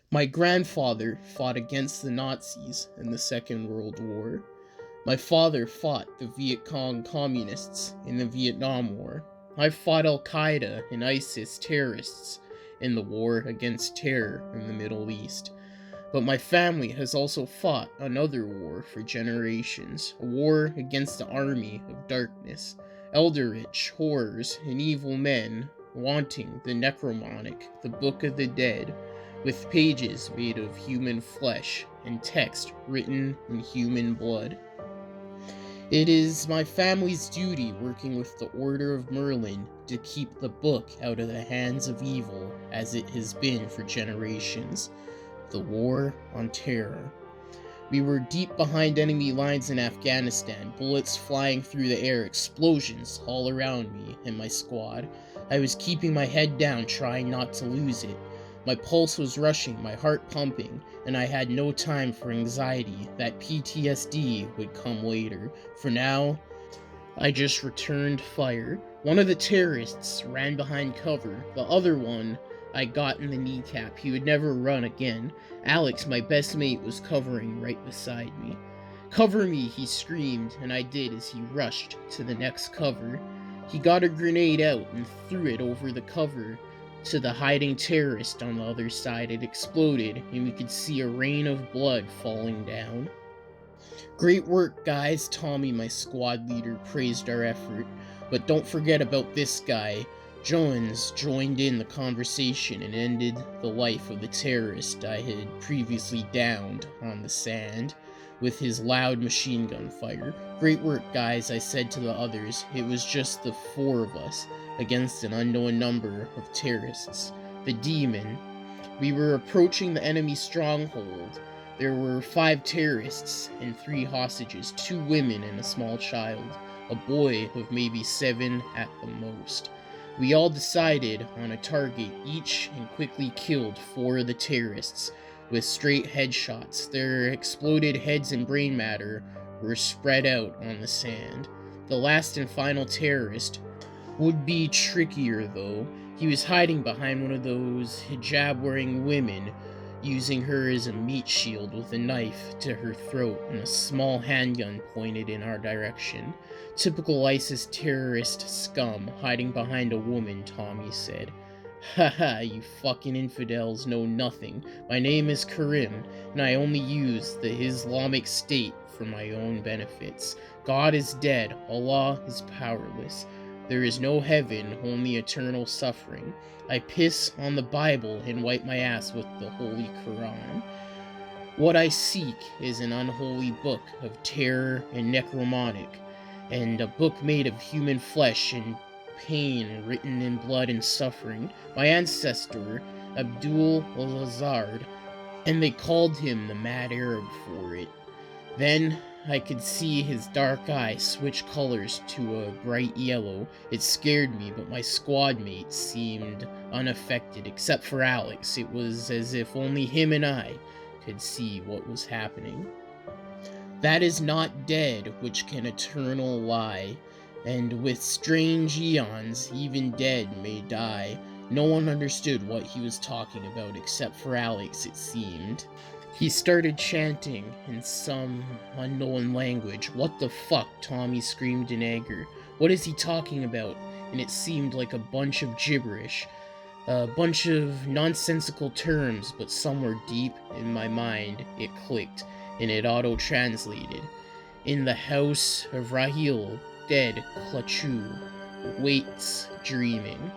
My grandfather fought against the Nazis in the Second World War. My father fought the Viet Cong communists in the Vietnam War. I fought Al-Qaeda and ISIS terrorists in the war against terror in the Middle East. But my family has also fought another war for generations, a war against the army of darkness, eldritch horrors and evil men wanting the Necronomicon, the Book of the Dead, with pages made of human flesh and text written in human blood. It is my family's duty, working with the Order of Merlin, to keep the book out of the hands of evil, as it has been for generations. The War on Terror. We were deep behind enemy lines in Afghanistan, bullets flying through the air, explosions all around me and my squad. I was keeping my head down, trying not to lose it. My pulse was rushing, my heart pumping, and I had no time for anxiety. That PTSD would come later. For now, I just returned fire. One of the terrorists ran behind cover. The other one I got in the kneecap. He would never run again. Alex, my best mate, was covering right beside me. "Cover me," he screamed, and I did as he rushed to the next cover. He got a grenade out and threw it over the cover to the hiding terrorist on the other side. It exploded, and we could see a rain of blood falling down. "Great work, guys," Tommy, my squad leader, praised our effort. "But don't forget about this guy." Jones joined in the conversation and ended the life of the terrorist I had previously downed on the sand with his loud machine gun fire. "Great work, guys," I said to the others. It was just the four of us against an unknown number of terrorists. The demon. We were approaching the enemy stronghold. There were 5 terrorists and 3 hostages, 2 women and a small child, a boy of maybe 7 at the most. We all decided on a target each and quickly killed 4 of the terrorists with straight headshots. Their exploded heads and brain matter were spread out on the sand. The last and final terrorist would be trickier though. He was hiding behind one of those hijab-wearing women, using her as a meat shield with a knife to her throat and a small handgun pointed in our direction. "Typical ISIS terrorist scum, hiding behind a woman," Tommy said. "Haha, you fucking infidels know nothing. My name is Karim, and I only use the Islamic State for my own benefits. God is dead, Allah is powerless. There is no heaven, only eternal suffering. I piss on the Bible and wipe my ass with the Holy Quran. What I seek is an unholy book of terror and necromantic, and a book made of human flesh and pain written in blood and suffering. My ancestor, Abdul Lazard, and they called him the Mad Arab for it." Then I could see his dark eyes switch colors to a bright yellow. It scared me, but my squad mates seemed unaffected, except for Alex. It was as if only him and I could see what was happening. "That is not dead which can eternal lie, and with strange eons even dead may die." No one understood what he was talking about except for Alex, it seemed. He started chanting in some unknown language. "What the fuck?" Tommy screamed in anger. "What is he talking about?" And it seemed like a bunch of gibberish, a bunch of nonsensical terms, but somewhere deep in my mind it clicked, and it auto-translated. "In the house of Rahil, dead Klachu, waits dreaming."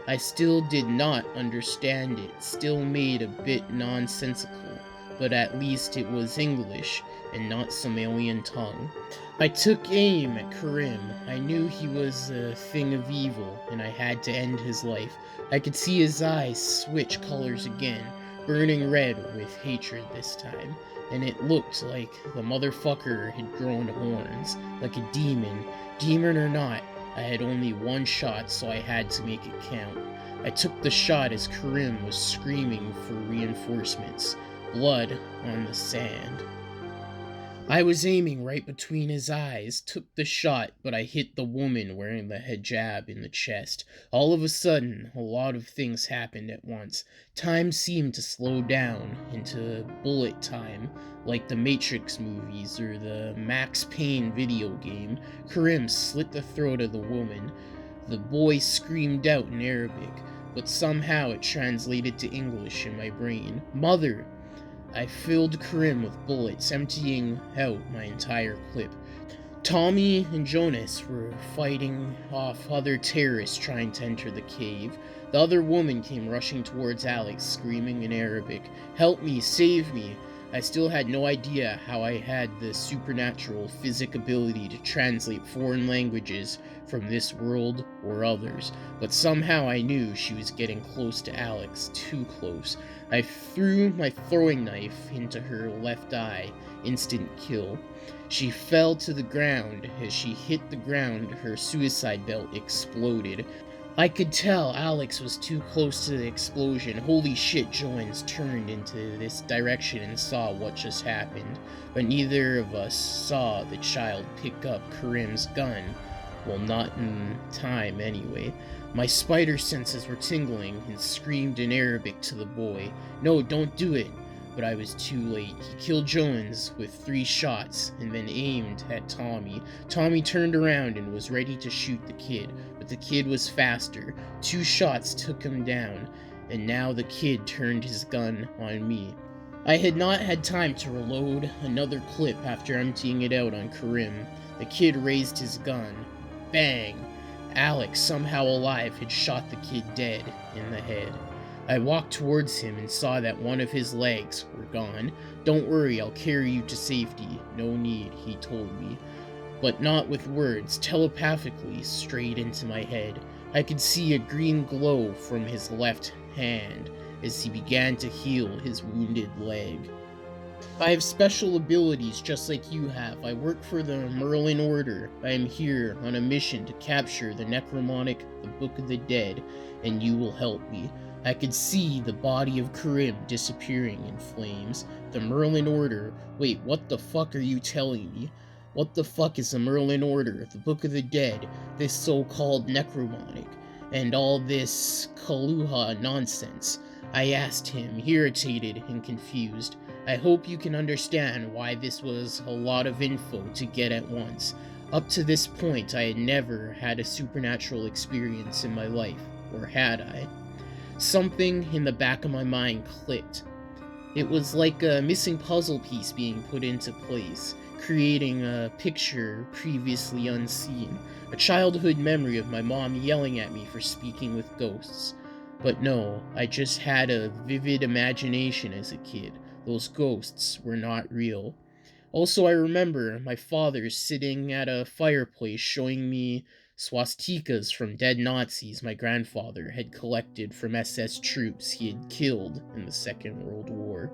I still did not understand it, still made a bit nonsensical, but at least it was English and not some alien tongue. I took aim at Karim. I knew he was a thing of evil, and I had to end his life. I could see his eyes switch colors again, burning red with hatred this time, and it looked like the motherfucker had grown horns, like a demon. Demon or not, I had only 1 shot, so I had to make it count. I took the shot as Karim was screaming for reinforcements. Blood on the sand. I was aiming right between his eyes, took the shot, but I hit the woman wearing the hijab in the chest. All of a sudden, a lot of things happened at once. Time seemed to slow down into bullet time, like the Matrix movies or the Max Payne video game. Karim slit the throat of the woman. The boy screamed out in Arabic, but somehow it translated to English in my brain. Mother! I filled Karim with bullets, emptying out my entire clip. Tommy and Jonas were fighting off other terrorists trying to enter the cave. The other woman came rushing towards Alex, screaming in Arabic, "Help me, save me!" I still had no idea how I had the supernatural physic ability to translate foreign languages from this world or others, but somehow I knew she was getting close to Alex, too close. I threw my throwing knife into her left eye, instant kill. She fell to the ground. As she hit the ground, her suicide belt exploded. I could tell Alex was too close to the explosion. Holy shit, Jones turned into this direction and saw what just happened, but neither of us saw the child pick up Karim's gun. Well, not in time, anyway. My spider senses were tingling and screamed in Arabic to the boy, "No, don't do it!" But I was too late. He killed Jones with 3 shots and then aimed at Tommy. Tommy turned around and was ready to shoot the kid, but the kid was faster. 2 shots took him down, and now the kid turned his gun on me. I had not had time to reload another clip after emptying it out on Karim. The kid raised his gun. Bang! Alex, somehow alive, had shot the kid dead in the head. I walked towards him and saw that one of his legs were gone. "Don't worry, I'll carry you to safety." "No need," he told me, but not with words, telepathically, straight into my head. I could see a green glow from his left hand as he began to heal his wounded leg. I have special abilities just like you have. I work for the Merlin Order. I am here on a mission to capture the Necronomicon, the Book of the Dead, and you will help me. I could see the body of Karim disappearing in flames. The Merlin Order? Wait, what the fuck are you telling me? What the fuck is the Merlin Order, the Book of the Dead, this so-called Necronomicon, and all this Kaluha nonsense? I asked him, irritated and confused. I hope you can understand why this was a lot of info to get at once. Up to this point, I had never had a supernatural experience in my life, or had I? Something in the back of my mind clicked. It was like a missing puzzle piece being put into place, creating a picture previously unseen, a childhood memory of my mom yelling at me for speaking with ghosts. But no, I just had a vivid imagination as a kid. Those ghosts were not real. Also, I remember my father sitting at a fireplace showing me swastikas from dead Nazis my grandfather had collected from SS troops he had killed in the Second World War.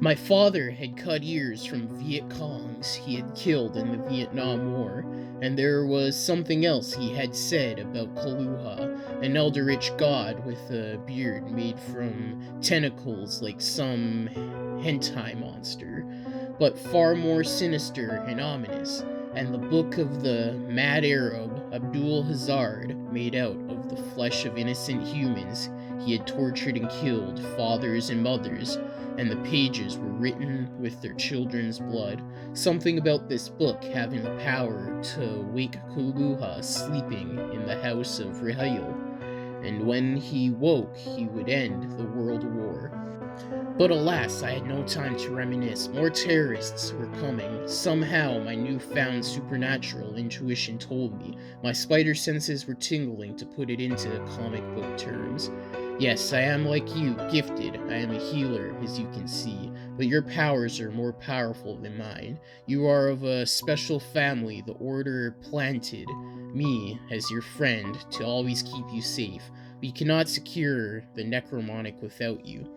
My father had cut ears from Viet Congs he had killed in the Vietnam War, and there was something else he had said about Kaluha, an eldritch god with a beard made from tentacles like some hentai monster, but far more sinister and ominous, and the book of the mad Arab Abdul Hazard, made out of the flesh of innocent humans he had tortured and killed, fathers and mothers, and the pages were written with their children's blood. Something about this book having the power to wake Kuluha sleeping in the house of Rahil, and when he woke, he would end the World War. But alas, I had no time to reminisce. More terrorists were coming. Somehow, my newfound supernatural intuition told me. My spider senses were tingling, to put it into comic book terms. Yes, I am like you, gifted. I am a healer, as you can see, but your powers are more powerful than mine. You are of a special family. The Order planted me as your friend to always keep you safe. We cannot secure the Necronomicon without you.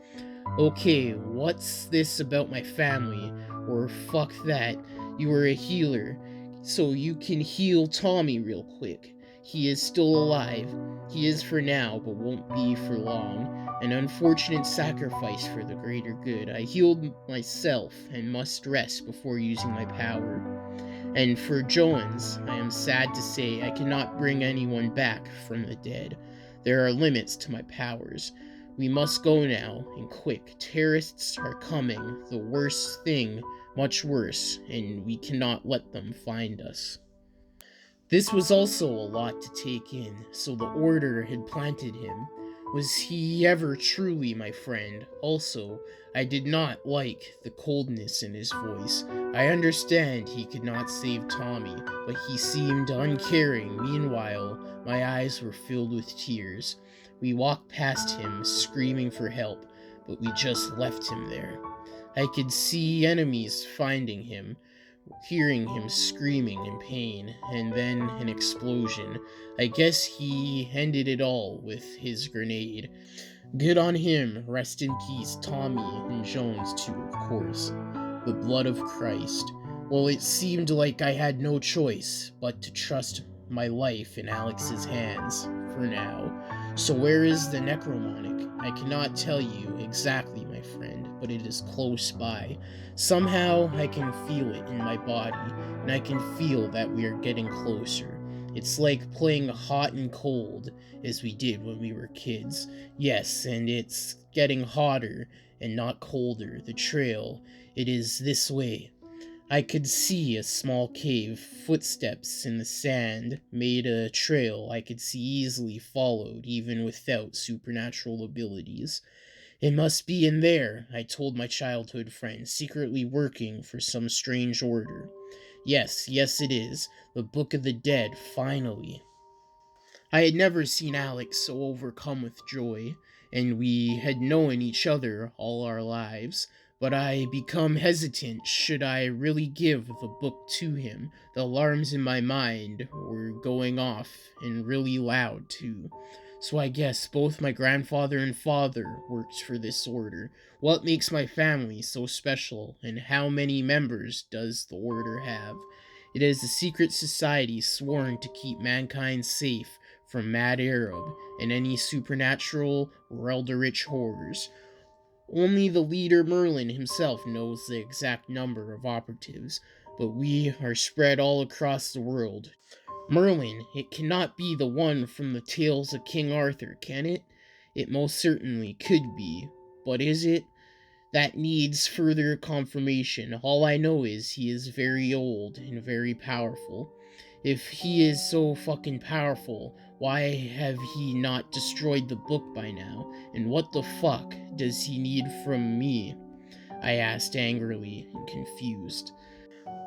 Okay, what's this about my family? Or fuck that, you are a healer, so you can heal Tommy real quick. He is still alive. He is for now, but won't be for long. an unfortunate sacrifice for the greater good. I healed myself and must rest before using my power. And for Joans, I am sad to say I cannot bring anyone back from the dead. There are limits to my powers. We must go now, and quick. Terrorists are coming, the worst thing, much worse, and we cannot let them find us. This was also a lot to take in, so the Order had planted him. Was he ever truly my friend? Also, I did not like the coldness in his voice. I understand he could not save Tommy, but he seemed uncaring. Meanwhile, my eyes were filled with tears. We walked past him, screaming for help, but we just left him there. I could see enemies finding him, hearing him screaming in pain, and then an explosion. I guess he ended it all with his grenade. Good on him, rest in peace, Tommy and Jones too, of course. The blood of Christ. Well, it seemed like I had no choice but to trust my life in Alex's hands, for now. So where is the Necronomicon? I cannot tell you exactly, my friend, but it is close by. Somehow I can feel it in my body, and I can feel that we are getting closer. It's like playing hot and cold, as we did when we were kids. Yes, and it's getting hotter and not colder. The trail, it is this way. I could see a small cave. Footsteps in the sand made a trail I could see easily followed even without supernatural abilities. It must be in there, I told my childhood friend, secretly working for some strange order. Yes, it is. The Book of the Dead, finally. I had never seen Alex so overcome with joy, and we had known each other all our lives, but I become hesitant should I really give the book to him. The alarms in my mind were going off, and really loud too. So I guess both my grandfather and father worked for this order. What makes my family so special, and how many members does the order have? It is a secret society sworn to keep mankind safe from Mad Arab and any supernatural or eldritch horrors. Only the leader Merlin himself knows the exact number of operatives, but we are spread all across the world. Merlin, it cannot be the one from the tales of King Arthur, can it? It most certainly could be, but is it? That needs further confirmation. All I know is he is very old and very powerful. If he is so fucking powerful, why have he not destroyed the book by now? And what the fuck does he need from me? I asked angrily and confused.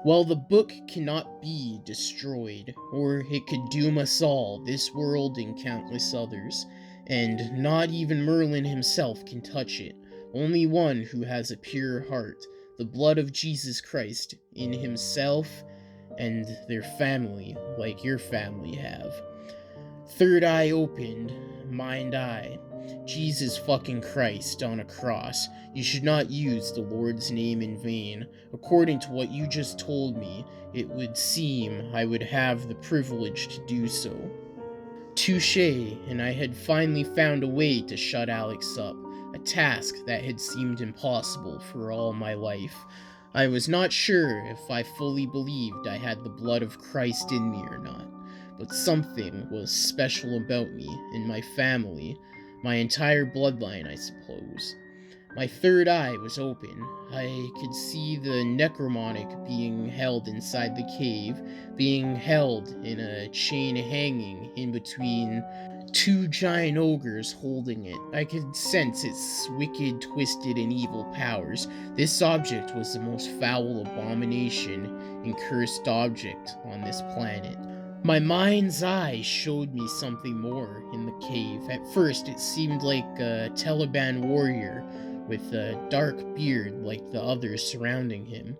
Well, the book cannot be destroyed, or it could doom us all, this world and countless others, and not even Merlin himself can touch it. Only one who has a pure heart, the blood of Jesus Christ, in himself and their family, like your family have. Third eye opened, mind eye. Jesus fucking Christ on a cross. You should not use the Lord's name in vain. According to what you just told me, it would seem I would have the privilege to do so. Touché, and I had finally found a way to shut Alex up, a task that had seemed impossible for all my life. I was not sure if I fully believed I had the blood of Christ in me or not, but something was special about me and my family, my entire bloodline, I suppose. My third eye was open. I could see the Necronomicon being held inside the cave, being held in a chain hanging in between two giant ogres holding it. I could sense its wicked, twisted, and evil powers. This object was the most foul abomination and cursed object on this planet. My mind's eye showed me something more in the cave. At first, it seemed like a Taliban warrior with a dark beard like the others surrounding him.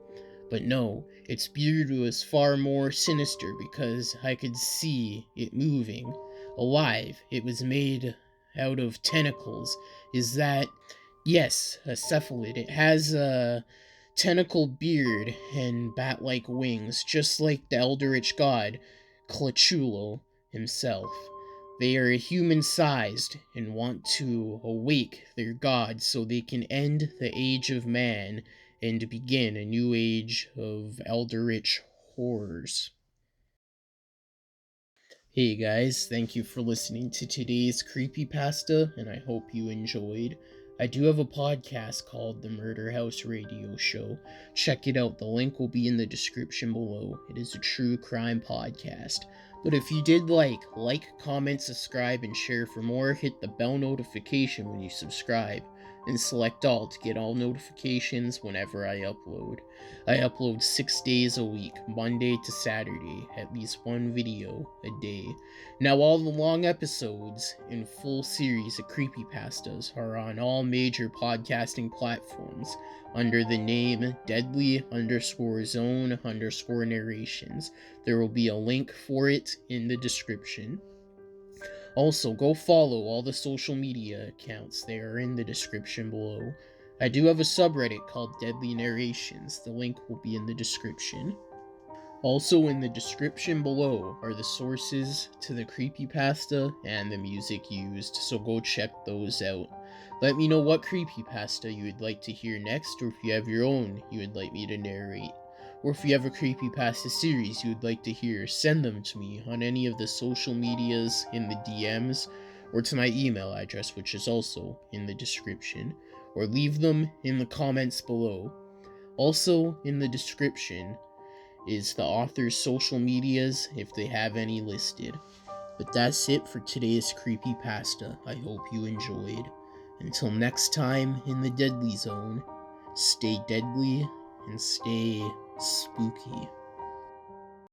But no, its beard was far more sinister because I could see it moving. Alive, it was made out of tentacles. Is that... Yes, a cephalid. It has a tentacle beard and bat-like wings, just like the eldritch god Clachulo himself. They are human-sized and want to awake their god so they can end the age of man and begin a new age of eldritch horrors. Hey guys, thank you for listening to today's Creepypasta, and I hope you enjoyed. I do have a podcast called The Murder House Radio Show. Check it out, the link will be in the description below. It is a true crime podcast. But if you did like, comment, subscribe, and share for more. Hit the bell notification when you subscribe, and select all to get all notifications whenever I upload. I upload 6 days a week, Monday to Saturday, at least one video a day. Now all the long episodes and full series of creepypastas are on all major podcasting platforms under the name deadly_zone_narrations. There will be a link for it in the description. Also, go follow all the social media accounts. They are in the description below. I do have a subreddit called Deadly Narrations. The link will be in the description. Also in the description below are the sources to the creepypasta and the music used, so go check those out. Let me know what creepypasta you would like to hear next, or if you have your own you would like me to narrate. Or if you have a creepypasta series you would like to hear, send them to me on any of the social medias, in the DMs, or to my email address, which is also in the description, or leave them in the comments below. Also in the description is the author's social medias if they have any listed. But that's it for today's creepypasta. I hope you enjoyed. Until next time in the Deadly Zone, stay deadly and stay spooky.